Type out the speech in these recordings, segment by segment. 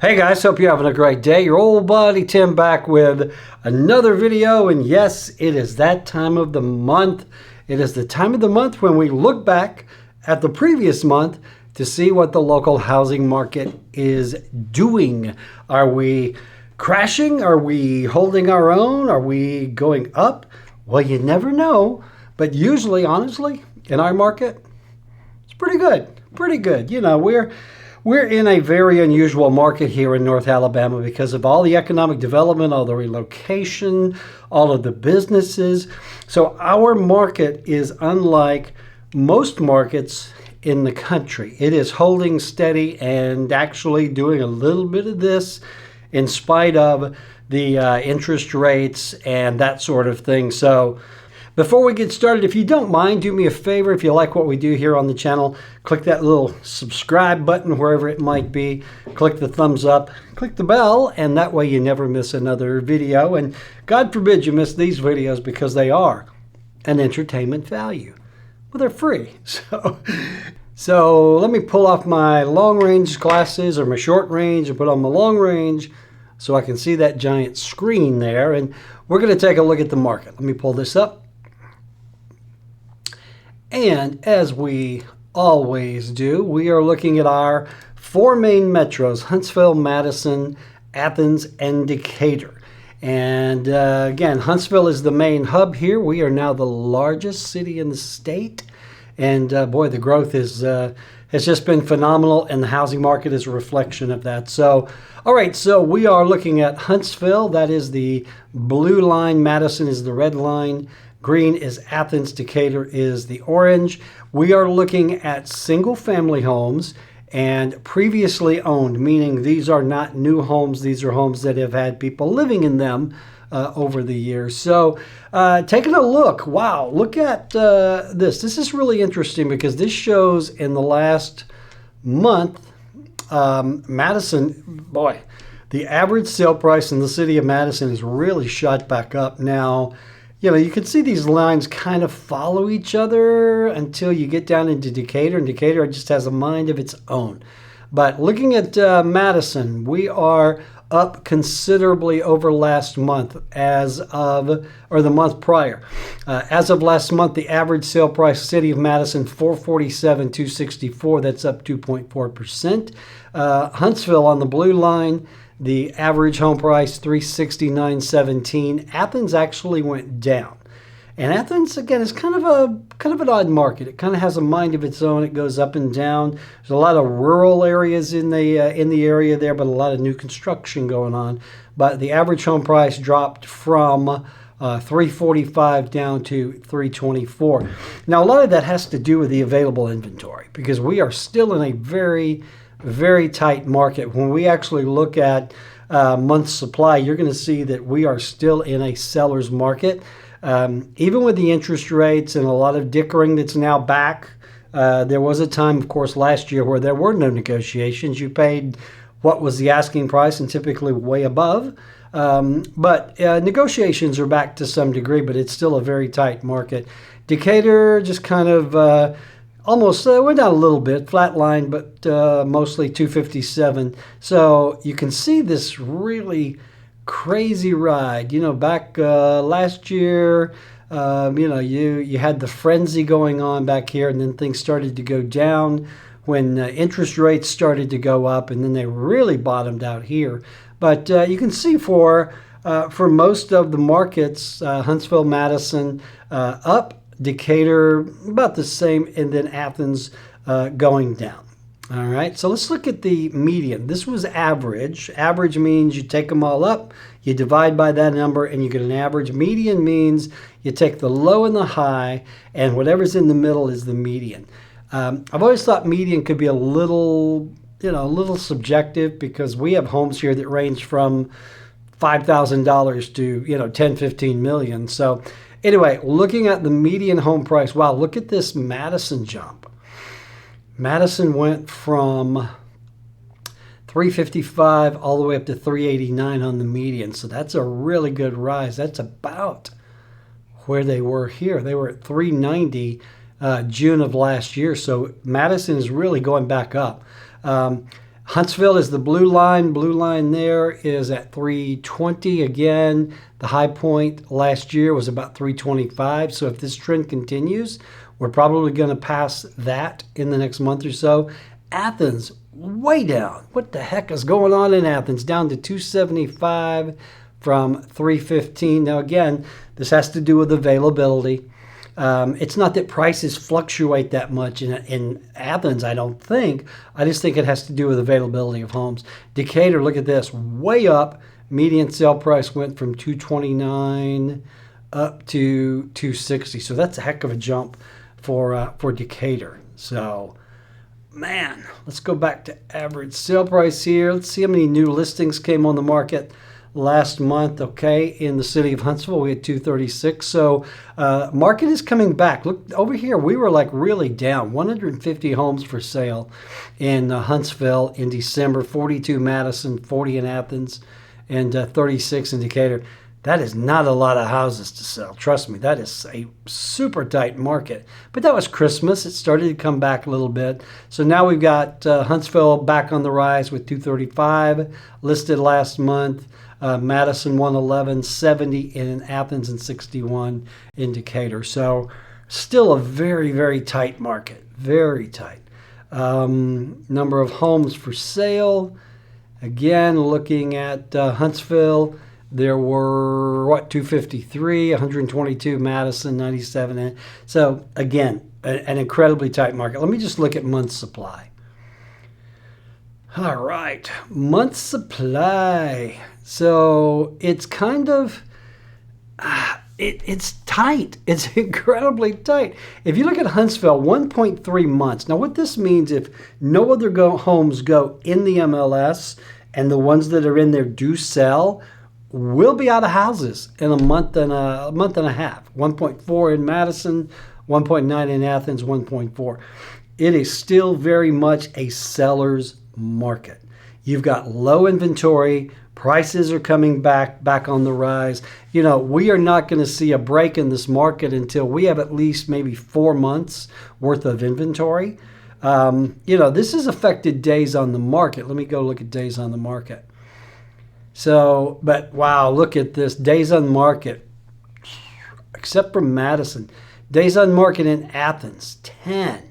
Hey guys, hope you're having a great day. Your old buddy Tim back with another video, and yes, it is that time of the month. It is the time of the month when we look back at the previous month to see what the local housing market is doing. Are we crashing? Are we holding our own? Are we going up? Well, you never know, but usually, honestly, in our market, it's pretty good. Pretty good. You know, we're in a very unusual market here in North Alabama because of all the economic development, all the relocation, all of the businesses. So our market is unlike most markets in the country. It is holding steady and actually doing a little bit of this in spite of the interest rates and that sort of thing. So before we get started, if you don't mind, do me a favor. If you like what we do here on the channel, click that little subscribe button wherever it might be. Click the thumbs up, click the bell, and that way you never miss another video. And God forbid you miss these videos because they are an entertainment value. Well, they're free. So let me pull off my long range glasses or my short range and put on my long range so I can see that giant screen there. And we're going to take a look at the market. Let me pull this up. And as we always do, we are looking at our four main metros: Huntsville, Madison, Athens, and Decatur. And again, Huntsville is the main hub here. We are now the largest city in the state. And boy, the growth is has just been phenomenal, and the housing market is a reflection of that. So, all right, so we are looking at Huntsville. That is the blue line. Madison is the red line. Green is Athens, Decatur is the orange. We are looking at single-family homes and previously owned, meaning these are not new homes. These are homes that have had people living in them over the years. So taking a look, wow, look at this. This is really interesting because this shows in the last month, Madison, boy, the average sale price in the city of Madison has really shot back up. Now, you know, you can see these lines kind of follow each other until you get down into Decatur, and Decatur just has a mind of its own. But looking at Madison, we are up considerably over last month or the month prior. As of last month, the average sale price, city of Madison, $447,264. That's up 2.4%. Huntsville on the blue line, the average home price, $369,17. Athens actually went down. And Athens, again, is kind of an odd market. It kind of has a mind of its own. It goes up and down. There's a lot of rural areas in the area there, but a lot of new construction going on. But the average home price dropped from $345 down to $324. Now, a lot of that has to do with the available inventory because we are still in a very, very tight market. When we actually look at month's supply, you're going to see that we are still in a seller's market. Even with the interest rates and a lot of dickering that's now back, there was a time, of course, last year where there were no negotiations. You paid what was the asking price and typically way above. But negotiations are back to some degree, but it's still a very tight market. Decatur just kind of almost went down a little bit, flatline, but mostly 257. So you can see this really crazy ride. You know, back last year, you know, you had the frenzy going on back here, and then things started to go down when interest rates started to go up, and then they really bottomed out here. But you can see for most of the markets, Huntsville, Madison up, Decatur about the same, and then Athens going down. All right, so let's look at the median. This was average. Average means you take them all up, you divide by that number, and you get an average. Median means you take the low and the high, and whatever's in the middle is the median. I've always thought median could be a little subjective because we have homes here that range from $5,000 to, 10, 15 million. So anyway, looking at the median home price, wow, look at this Madison jump. Madison went from $355 all the way up to $389 on the median. So that's a really good rise. That's about where they were here. They were at $390 June of last year. So Madison is really going back up. Huntsville is the blue line. Blue line there is at 320. Again, the high point last year was about 325. So if this trend continues, we're probably going to pass that in the next month or so. Athens, way down. What the heck is going on in Athens? Down to 275 from 315. Now again, this has to do with availability. It's not that prices fluctuate that much in Athens, I don't think. I just think it has to do with availability of homes. Decatur, look at this, way up. Median sale price went from 229 up to 260. So that's a heck of a jump for Decatur. So, man, let's go back to average sale price here. Let's see how many new listings came on the market last month. Okay, in the city of Huntsville we had 236. So market is coming back. Look over here, we were like really down. 150 homes for sale in Huntsville in December, 42 Madison, 40 in Athens, and 36 in Decatur. That is not a lot of houses to sell. Trust me, that is a super tight market. But that was Christmas. It started to come back a little bit. So now we've got Huntsville back on the rise with 235 listed last month. Madison 111, 70 in Athens, and 61 in Decatur. So still a very, very tight market. Very tight. Number of homes for sale. Again, looking at Huntsville, there were, 253, 122 Madison, 97. So again, an incredibly tight market. Let me just look at month supply. All right, month supply. So it's kind of, it's tight. It's incredibly tight. If you look at Huntsville, 1.3 months. Now what this means, if no other homes go in the MLS and the ones that are in there do sell, we'll be out of houses in a month and a half. 1.4 in Madison, 1.9 in Athens, 1.4. It is still very much a seller's market. You've got low inventory. Prices are coming back on the rise. You know, we are not going to see a break in this market until we have at least maybe 4 months worth of inventory. You know, this has affected days on the market. Let me go look at days on the market. So, but wow, look at this. Days on market, except for Madison. Days on market in Athens, 10.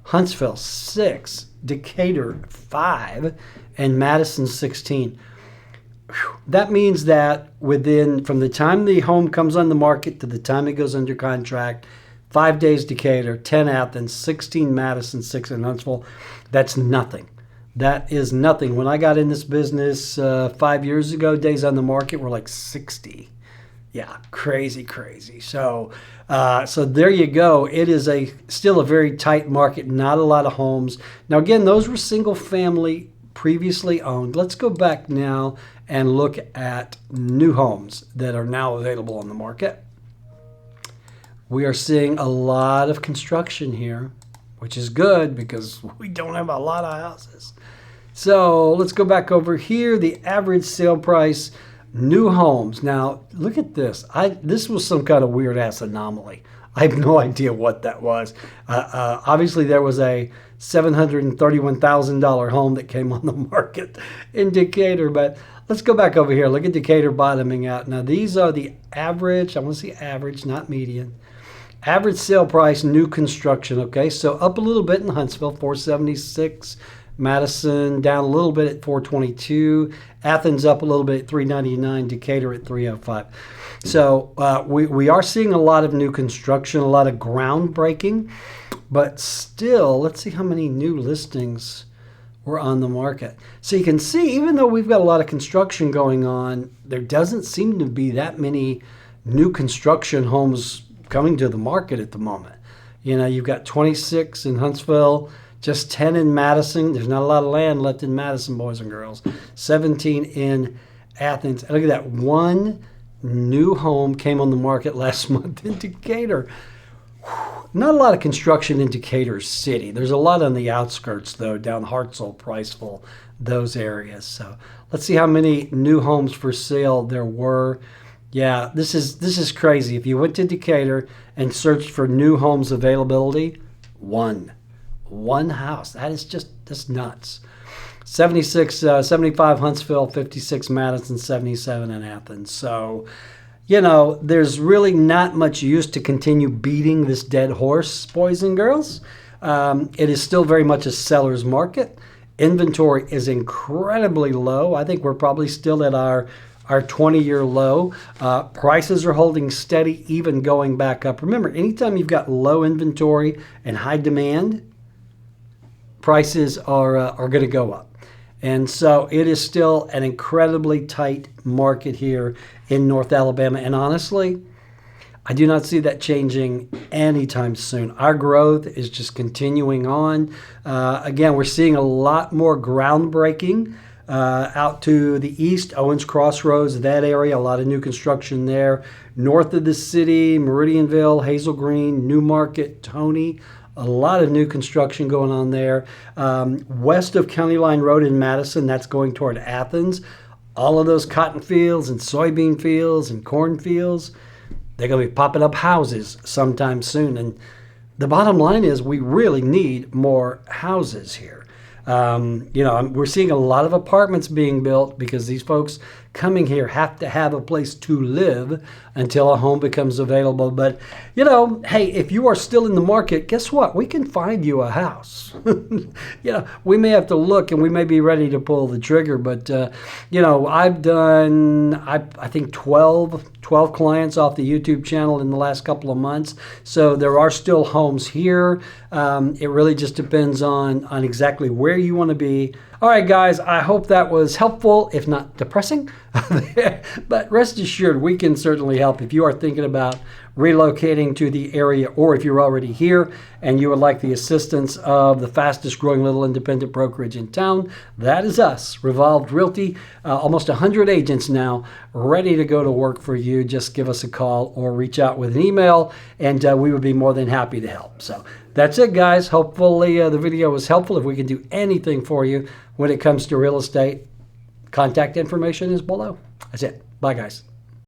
Huntsville, 6. Decatur, 5. And Madison, 16. That means that from the time the home comes on the market to the time it goes under contract, 5 days Decatur, 10 Athens, 16 Madison, 6 in Huntsville. That's nothing. That is nothing. When I got in this business 5 years ago, days on the market were like 60. Yeah, crazy. So there you go. It is still a very tight market, not a lot of homes. Now, again, those were single family previously owned. Let's go back now and look at new homes that are now available on the market. We are seeing a lot of construction here, which is good because we don't have a lot of houses. So let's go back over here. The average sale price, new homes. Now, look at this. This was some kind of weird-ass anomaly. I have no idea what that was. Obviously, there was a $731,000 home that came on the market in Decatur. But let's go back over here. Look at Decatur bottoming out. Now, these are the average. I want to see average, not median. Average sale price, new construction. Okay, so up a little bit in Huntsville, 476. Madison down a little bit at 422. Athens up a little bit at 399. Decatur at 305. So we are seeing a lot of new construction, a lot of groundbreaking, but still, let's see how many new listings were on the market. So you can see, even though we've got a lot of construction going on, there doesn't seem to be that many new construction homes coming to the market at the moment. You know, you've got 26 in Huntsville, just 10 in Madison. There's not a lot of land left in Madison, boys and girls. 17 in Athens. And look at that, one new home came on the market last month in Decatur. Not a lot of construction in Decatur City. There's a lot on the outskirts, though, down Hartselle, Priceville, those areas. So let's see how many new homes for sale there were. Yeah, this is crazy. If you went to Decatur and searched for new homes availability, one house. That's nuts. 75 Huntsville, 56 Madison, 77 in Athens. So, you know, there's really not much use to continue beating this dead horse, boys and girls. It is still very much a seller's market. Inventory is incredibly low. I think we're probably still at our 20-year low. Prices are holding steady, even going back up. Remember, anytime you've got low inventory and high demand, prices are going to go up. And so it is still an incredibly tight market here in North Alabama. And honestly, I do not see that changing anytime soon. Our growth is just continuing on. Again, we're seeing a lot more groundbreaking out to the east, Owens Crossroads, that area, a lot of new construction there. North of the city, Meridianville, Hazel Green, Newmarket, Tony, a lot of new construction going on there. West of County Line Road in Madison, that's going toward Athens. All of those cotton fields and soybean fields and corn fields, they're going to be popping up houses sometime soon. And the bottom line is we really need more houses here. We're seeing a lot of apartments being built because these folks coming here have to have a place to live until a home becomes available. But, you know, hey, if you are still in the market, guess what? We can find you a house. We may have to look and we may be ready to pull the trigger. But, I've done, I think, 12 clients off the YouTube channel in the last couple of months. So there are still homes here. It really just depends on exactly where you want to be. All right, guys, I hope that was helpful, if not depressing. But rest assured, we can certainly help if you are thinking about relocating to the area, or if you're already here and you would like the assistance of the fastest growing little independent brokerage in town. That is us, Revolved Realty. Almost 100 agents now ready to go to work for you. Just give us a call or reach out with an email, and we would be more than happy to help. So that's it, guys. Hopefully the video was helpful. If we can do anything for you when it comes to real estate, contact information is below. That's it. Bye, guys.